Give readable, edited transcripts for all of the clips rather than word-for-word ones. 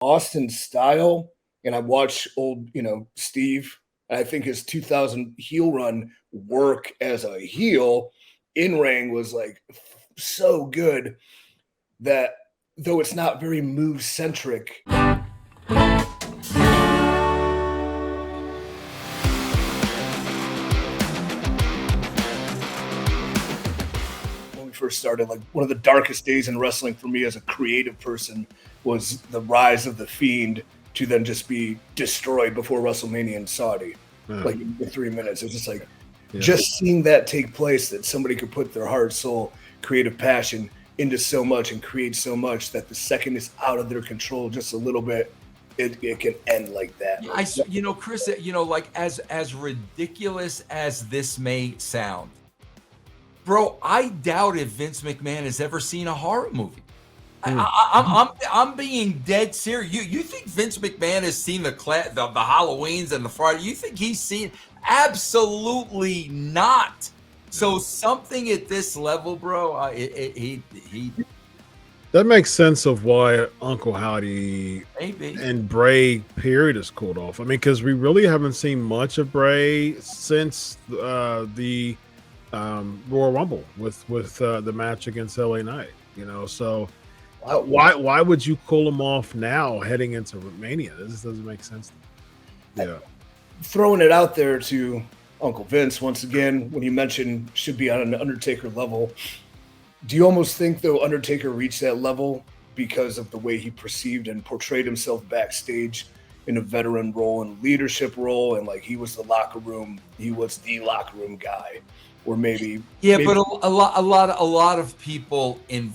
Austin style, and I watch old, Steve, and I think his 2000 heel run work as a heel in ring was like so good that though it's not very move centric. When we first started, like one of the darkest days in wrestling for me as a creative person was the rise of the Fiend to then just be destroyed before WrestleMania in Saudi. Like in 3 minutes. It's just like just seeing that take place, that somebody could put their heart, soul, creative passion into so much and create so much that the second it's out of their control just a little bit, it can end like that. Chris, like as ridiculous as this may sound, bro, I doubt if Vince McMahon has ever seen a horror movie. I'm being dead serious. You think Vince McMahon has seen the Halloweens and the Friday? You think he's seen? Absolutely not. So something at this level, bro, he that makes sense of why Uncle Howdy and Bray period is cooled off. I mean, because we really haven't seen much of Bray since the Royal Rumble with the match against LA Knight. So why would you cool him off now heading into Mania? This doesn't make sense. Throwing it out there to Uncle Vince once again, when you mentioned should be on an Undertaker level, do you almost think though Undertaker reached that level because of the way he perceived and portrayed himself backstage in a veteran role and leadership role, and like he was the locker room guy, or maybe but a lot of people in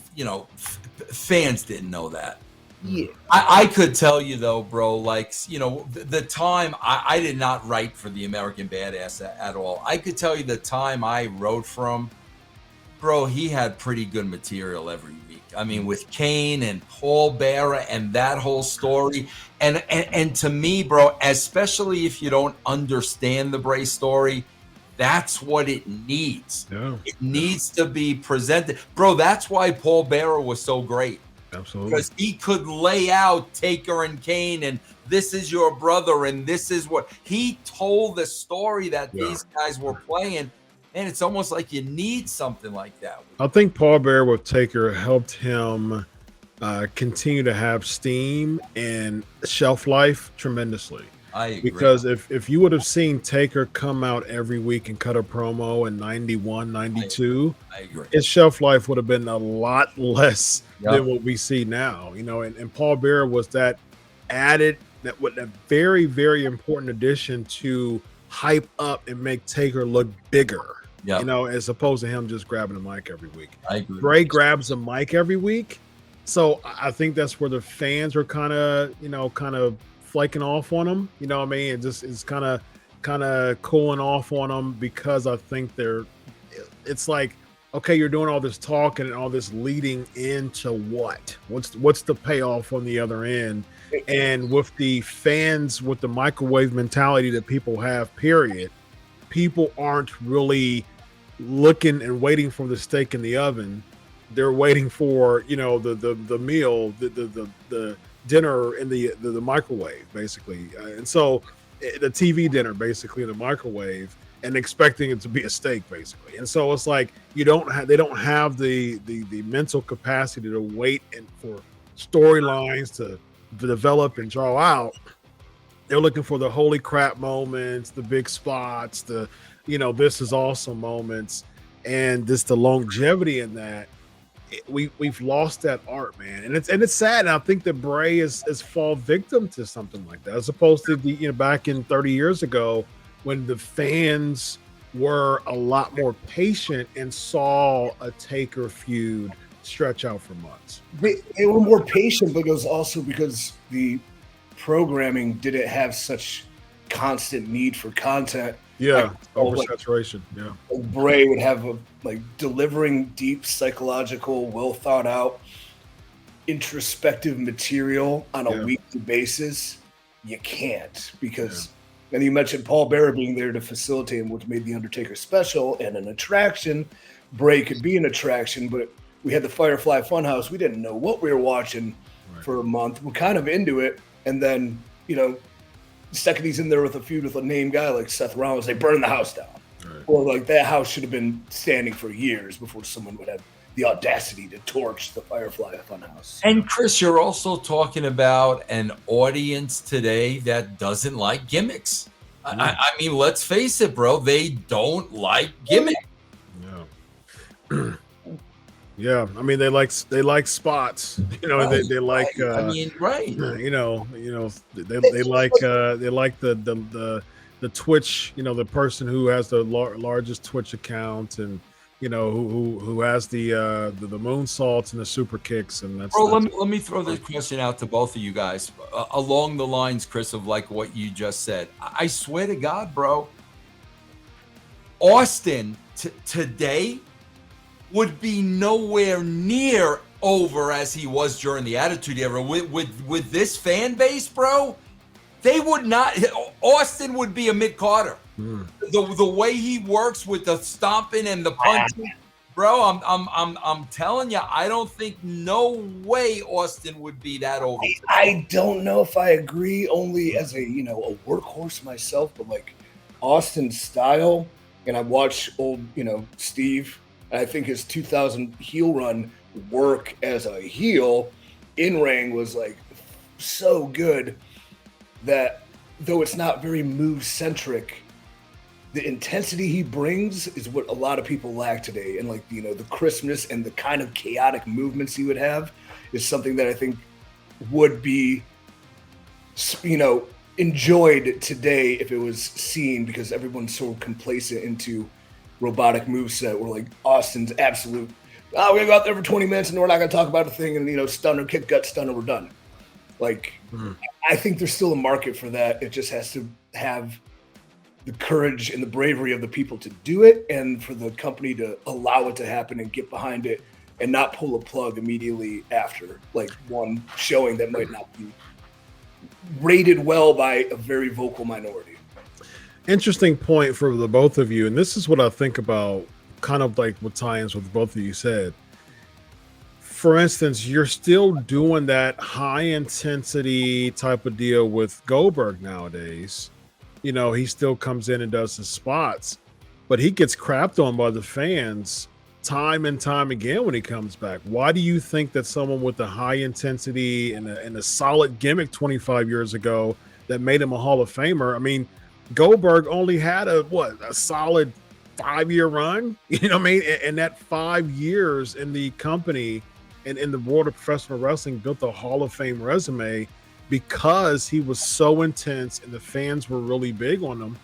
fans didn't know that. Yeah, I could tell you though, bro, like, the time I did not write for the American Badass at all. I could tell you the time I wrote from, bro, he had pretty good material every week. I mean, with Kane and Paul Bearer and that whole story. And to me, bro, especially if you don't understand the Bray story, that's what it needs. Yeah. It needs to be presented. Bro, that's why Paul Bearer was so great. Absolutely. Because he could lay out Taker and Kane and this is your brother and this is what he told the story that these guys were playing. And it's almost like you need something like that. I think Paul Bearer with Taker helped him continue to have steam and shelf life tremendously. I agree. Because if you would have seen Taker come out every week and cut a promo in 91, 92, I agree. His shelf life would have been a lot less than what we see now. And Paul Bearer was that very, very important addition to hype up and make Taker look bigger. As opposed to him just grabbing a mic every week. I agree. Bray grabs a mic every week. So I think that's where the fans are kind of flaking off on him, what I mean? It just is kind of cooling off on them because I think it's like, okay, you're doing all this talking and all this leading into what's the payoff on the other end? And with the fans, with the microwave mentality that people have, period, people aren't really looking and waiting for the steak in the oven. They're waiting for, the meal, the dinner in the microwave, basically, and so the TV dinner basically in the microwave, and expecting it to be a steak, basically. And so it's like they don't have the mental capacity to wait and for storylines to develop and draw out. They're looking for the holy crap moments, the big spots, the this is awesome moments, and just the longevity in that. We've lost that art, man, and it's sad. And I think that Bray is fall victim to something like that, as opposed to back in 30 years ago when the fans were a lot more patient and saw a Taker feud stretch out for months. They were more patient, but it was also because the programming didn't have such constant need for content. Oversaturation. Bray would have delivering deep psychological, well thought out, introspective material on a weekly basis. You can't, because and you mentioned Paul Bearer being there to facilitate him, which made the Undertaker special and an attraction. Bray could be an attraction, but we had the Firefly Funhouse. We didn't know what we were watching for a month. We're kind of into it. And then, the second he's in there with a feud with a named guy like Seth Rollins, they burn the house down. Right. Or like that house should have been standing for years before someone would have the audacity to torch the Firefly Funhouse. And Chris, you're also talking about an audience today that doesn't like gimmicks. I mean, let's face it, bro. They don't like gimmicks. Yeah. Yeah, I mean they like spots, they like I mean, right. They like the Twitch, the person who has the largest Twitch account and who has the moonsaults and the super kicks, and that's. Bro, let me throw this question out to both of you guys along the lines, Chris, of like what you just said. I swear to God, bro, Austin today would be nowhere near over as he was during the Attitude Era. With this fan base, bro, they would not. Austin would be a Mick Carter. The way he works with the stomping and the punching, bro. I'm telling you, I don't think no way Austin would be that over. I don't know if I agree. Only as a a workhorse myself, but like Austin's style, and I watch old Steve. I think his 2000 heel run work as a heel in ring was like so good that though it's not very move centric, the intensity he brings is what a lot of people lack today. And like, the crispness and the kind of chaotic movements he would have is something that I think would be, enjoyed today if it was seen, because everyone's so complacent into robotic moveset where like Austin's absolute, we're gonna go out there for 20 minutes and we're not gonna talk about a thing and stunner, kick, gut, stunner, we're done. Like I think there's still a market for that. It just has to have the courage and the bravery of the people to do it, and for the company to allow it to happen and get behind it and not pull a plug immediately after like one showing that might not be rated well by a very vocal minority. Interesting point for the both of you, and this is what I think about, kind of like what tie-ins with both of you said. For instance, you're still doing that high intensity type of deal with Goldberg nowadays. He still comes in and does his spots, but he gets crapped on by the fans time and time again when he comes back. Why do you think that someone with a high intensity and a solid gimmick 25 years ago that made him a Hall of Famer? I mean, Goldberg only had a solid 5-year run, and that 5 years in the company and in the world of professional wrestling built a Hall of Fame resume because he was so intense and the fans were really big on him.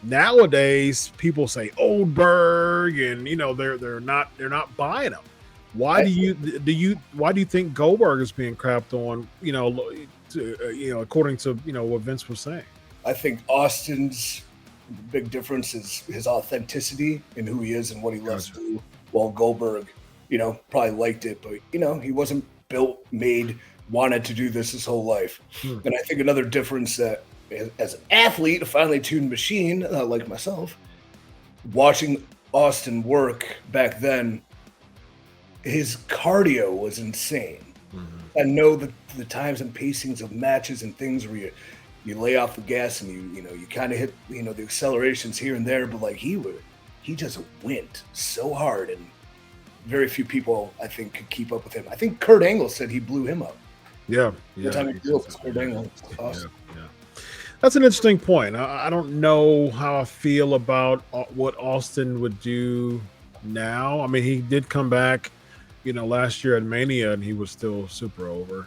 Nowadays, people say Goldberg, and they're not buying him. Why do you think Goldberg is being crapped on? According to what Vince was saying. I think Austin's big difference is his authenticity and who he is and what he loves to do. While Goldberg, probably liked it, but he wasn't built, made, wanted to do this his whole life. And I think another difference that as an athlete, a finely tuned machine like myself, watching Austin work back then, his cardio was insane. I know the times and pacings of matches and things where you lay off the gas and you kind of hit the accelerations here and there, but like he just went so hard, and very few people I think could keep up with him. I think Kurt Angle said he blew him up. Yeah. The time he blew up was Kurt Angle. Awesome. Yeah. That's an interesting point. I don't know how I feel about what Austin would do now. I mean, he did come back, last year at Mania, and he was still super over.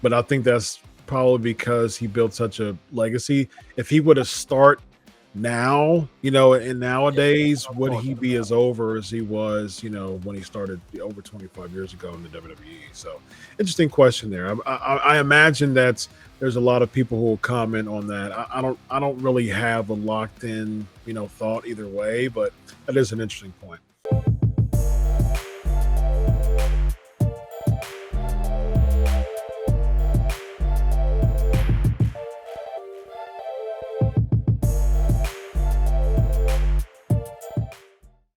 But I think that's probably because he built such a legacy. If he would have start now, and nowadays, would he be as over as he was, when he started over 25 years ago in the WWE? So interesting question there. I imagine that there's a lot of people who will comment on that. I don't really have a locked in, thought either way, but that is an interesting point.